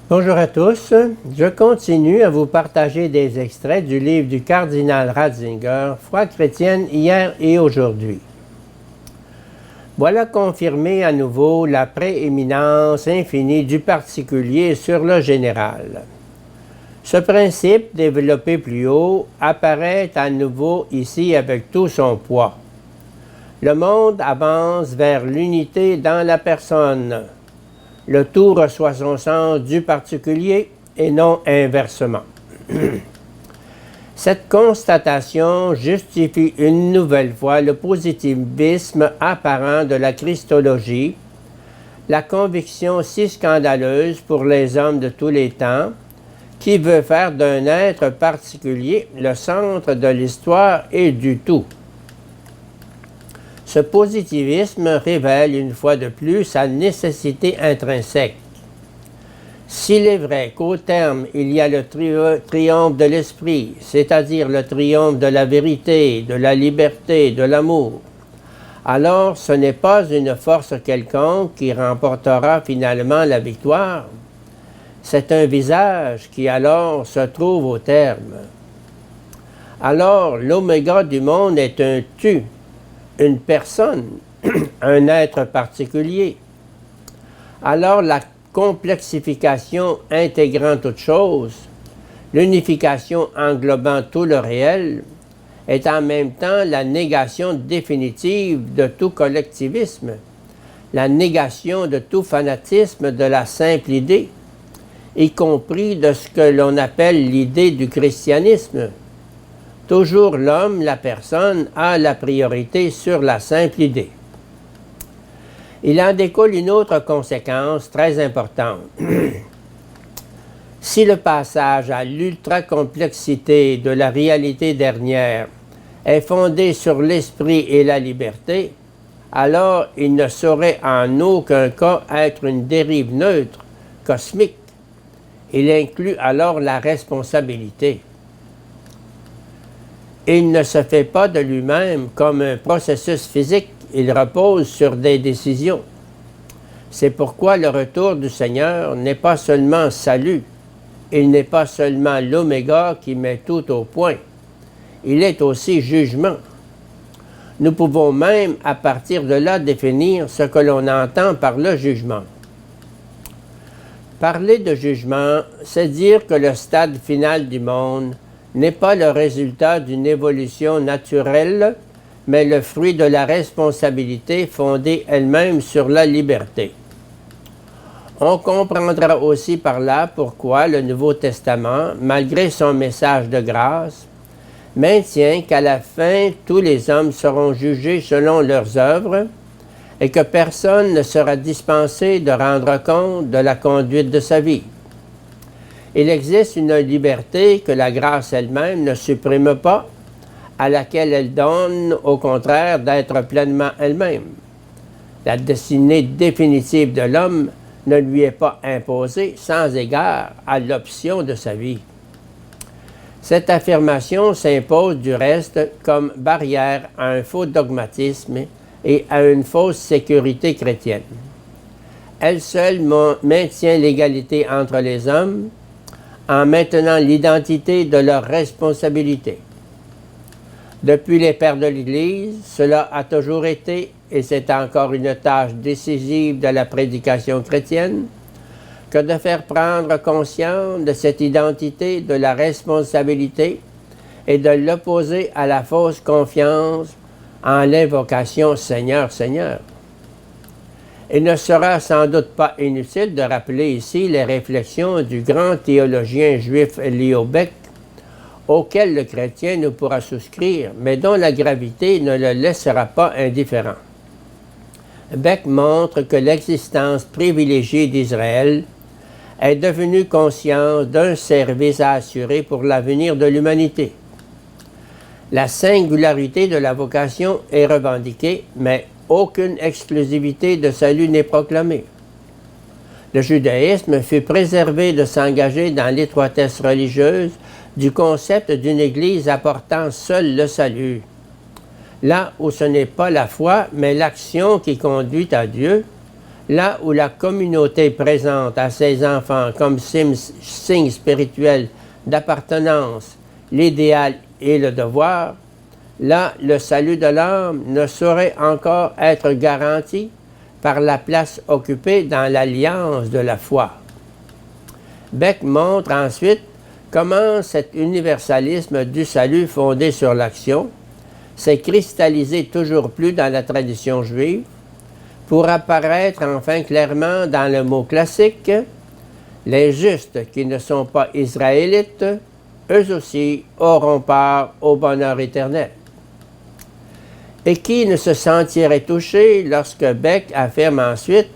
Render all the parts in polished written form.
Bonjour à tous, je continue à vous partager des extraits du livre du cardinal Ratzinger, Foi chrétienne hier et aujourd'hui. Voilà confirmée à nouveau la prééminence infinie du particulier sur le général. Ce principe, développé plus haut, apparaît à nouveau ici avec tout son poids. Le monde avance vers l'unité dans la personne. Le tout reçoit son sens du particulier et non inversement. Cette constatation justifie une nouvelle fois le positivisme apparent de la Christologie, la conviction si scandaleuse pour les hommes de tous les temps, qui veut faire d'un être particulier le centre de l'histoire et du tout. Ce positivisme révèle une fois de plus sa nécessité intrinsèque. S'il est vrai qu'au terme il y a le triomphe de l'esprit, c'est-à-dire le triomphe de la vérité, de la liberté, de l'amour, alors ce n'est pas une force quelconque qui remportera finalement la victoire. C'est un visage qui alors se trouve au terme. Alors l'oméga du monde est un tu, une personne, un être particulier. Alors la complexification intégrant toute chose, l'unification englobant tout le réel, est en même temps la négation définitive de tout collectivisme, la négation de tout fanatisme de la simple idée, y compris de ce que l'on appelle l'idée du christianisme. Toujours l'homme, la personne, a la priorité sur la simple idée. Il en découle une autre conséquence très importante. Si le passage à l'ultra-complexité de la réalité dernière est fondé sur l'esprit et la liberté, alors il ne saurait en aucun cas être une dérive neutre, cosmique. Il inclut alors la responsabilité. Il ne se fait pas de lui-même comme un processus physique, il repose sur des décisions. C'est pourquoi le retour du Seigneur n'est pas seulement salut, il n'est pas seulement l'oméga qui met tout au point, il est aussi jugement. Nous pouvons même à partir de là définir ce que l'on entend par le jugement. Parler de jugement, c'est dire que le stade final du monde n'est pas le résultat d'une évolution naturelle, mais le fruit de la responsabilité fondée elle-même sur la liberté. On comprendra aussi par là pourquoi le Nouveau Testament, malgré son message de grâce, maintient qu'à la fin, tous les hommes seront jugés selon leurs œuvres et que personne ne sera dispensé de rendre compte de la conduite de sa vie. Il existe une liberté que la grâce elle-même ne supprime pas, à laquelle elle donne, au contraire, d'être pleinement elle-même. La destinée définitive de l'homme ne lui est pas imposée sans égard à l'option de sa vie. Cette affirmation s'impose du reste comme barrière à un faux dogmatisme et à une fausse sécurité chrétienne. Elle seule maintient l'égalité entre les hommes, en maintenant l'identité de leurs responsabilités. Depuis les pères de l'Église, cela a toujours été, et c'est encore une tâche décisive de la prédication chrétienne, que de faire prendre conscience de cette identité de la responsabilité et de l'opposer à la fausse confiance en l'invocation « Seigneur, Seigneur ». Il ne sera sans doute pas inutile de rappeler ici les réflexions du grand théologien juif Leo Baeck, auquel le chrétien ne pourra souscrire, mais dont la gravité ne le laissera pas indifférent. Baeck montre que l'existence privilégiée d'Israël est devenue conscience d'un service à assurer pour l'avenir de l'humanité. La singularité de la vocation est revendiquée, mais aucune exclusivité de salut n'est proclamée. Le judaïsme fut préservé de s'engager dans l'étroitesse religieuse du concept d'une Église apportant seul le salut. Là où ce n'est pas la foi, mais l'action qui conduit à Dieu, Là où la communauté présente à ses enfants comme signe spirituel d'appartenance l'idéal et le devoir, là le salut de l'âme ne saurait encore être garanti par la place occupée dans l'alliance de la foi. Beck montre ensuite comment cet universalisme du salut fondé sur l'action s'est cristallisé toujours plus dans la tradition juive pour apparaître enfin clairement dans le mot classique « Les justes qui ne sont pas israélites, eux aussi auront part au bonheur éternel ». Et qui ne se sentirait touché lorsque Beck affirme ensuite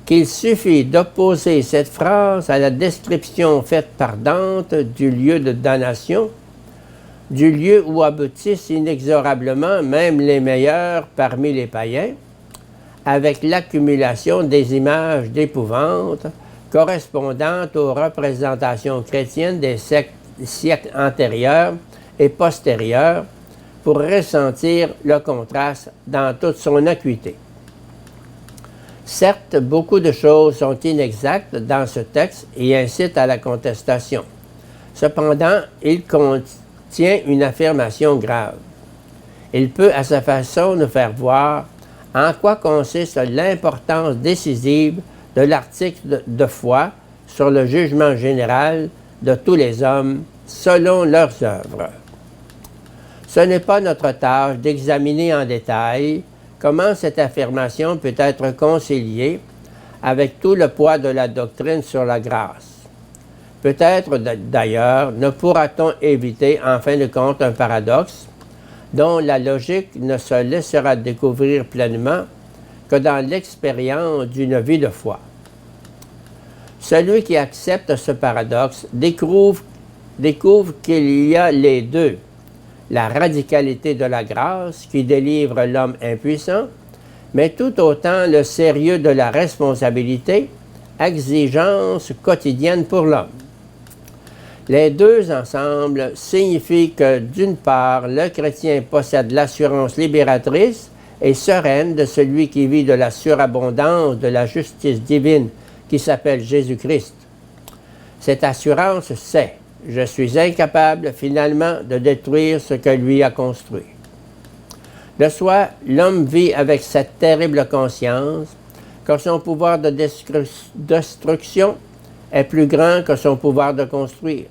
qu'il suffit d'opposer cette phrase à la description faite par Dante du lieu de damnation, du lieu où aboutissent inexorablement même les meilleurs parmi les païens, avec l'accumulation des images d'épouvante correspondant aux représentations chrétiennes des siècles antérieurs et postérieurs pour ressentir le contraste dans toute son acuité. Certes, beaucoup de choses sont inexactes dans ce texte et incitent à la contestation. Cependant, il contient une affirmation grave. Il peut, à sa façon, nous faire voir en quoi consiste l'importance décisive de l'article de foi sur le jugement général de tous les hommes selon leurs œuvres. Ce n'est pas notre tâche d'examiner en détail comment cette affirmation peut être conciliée avec tout le poids de la doctrine sur la grâce. Peut-être d'ailleurs ne pourra-t-on éviter en fin de compte un paradoxe dont la logique ne se laissera découvrir pleinement que dans l'expérience d'une vie de foi. Celui qui accepte ce paradoxe découvre qu'il y a les deux, la radicalité de la grâce qui délivre l'homme impuissant, mais tout autant le sérieux de la responsabilité, exigence quotidienne pour l'homme. Les deux ensemble signifient que, d'une part, le chrétien possède l'assurance libératrice et sereine de celui qui vit de la surabondance de la justice divine qui s'appelle Jésus-Christ. Cette assurance sait « Je suis incapable finalement de détruire ce que lui a construit ». De soi, l'homme vit avec cette terrible conscience que son pouvoir de destruction est plus grand que son pouvoir de construire.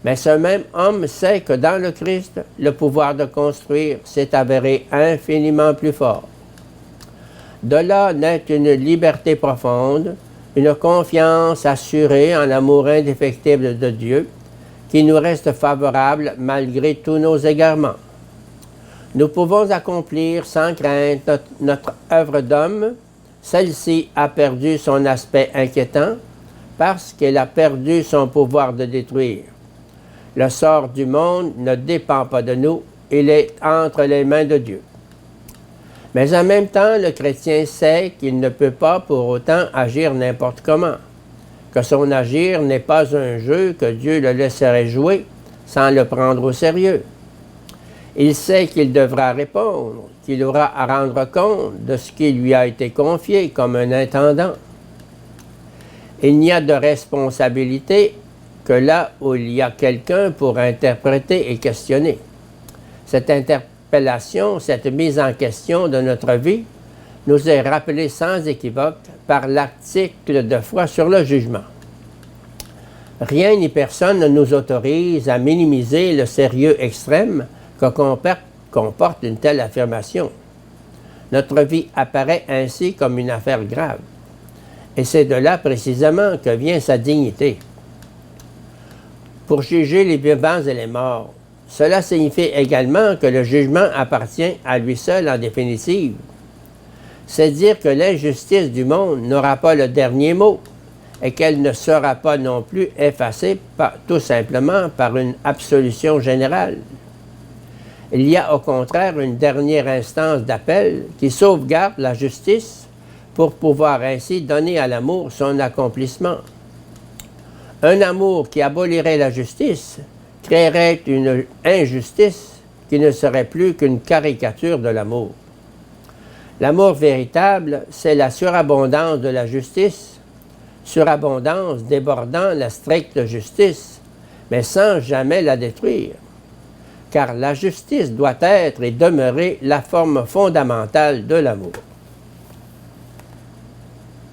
Mais ce même homme sait que dans le Christ, le pouvoir de construire s'est avéré infiniment plus fort. De là naît une liberté profonde, une confiance assurée en l'amour indéfectible de Dieu, qui nous reste favorable malgré tous nos égarements. Nous pouvons accomplir sans crainte notre œuvre d'homme. Celle-ci a perdu son aspect inquiétant parce qu'elle a perdu son pouvoir de détruire. Le sort du monde ne dépend pas de nous, il est entre les mains de Dieu. Mais en même temps, le chrétien sait qu'il ne peut pas pour autant agir n'importe comment, que son agir n'est pas un jeu que Dieu le laisserait jouer sans le prendre au sérieux. Il sait qu'il devra répondre, qu'il aura à rendre compte de ce qui lui a été confié comme un intendant. Il n'y a de responsabilité que là où il y a quelqu'un pour interpréter et questionner. Cette interpellation, cette mise en question de notre vie, nous est rappelée sans équivoque par l'article de foi sur le jugement. Rien ni personne ne nous autorise à minimiser le sérieux extrême que comporte une telle affirmation. Notre vie apparaît ainsi comme une affaire grave. Et c'est de là précisément que vient sa dignité. Pour juger les vivants et les morts, cela signifie également que le jugement appartient à lui seul en définitive. C'est dire que l'injustice du monde n'aura pas le dernier mot et qu'elle ne sera pas non plus effacée tout simplement par une absolution générale. Il y a au contraire une dernière instance d'appel qui sauvegarde la justice pour pouvoir ainsi donner à l'amour son accomplissement. Un amour qui abolirait la justice créerait une injustice qui ne serait plus qu'une caricature de l'amour. L'amour véritable, c'est la surabondance de la justice, surabondance débordant la stricte justice, mais sans jamais la détruire. Car la justice doit être et demeurer la forme fondamentale de l'amour.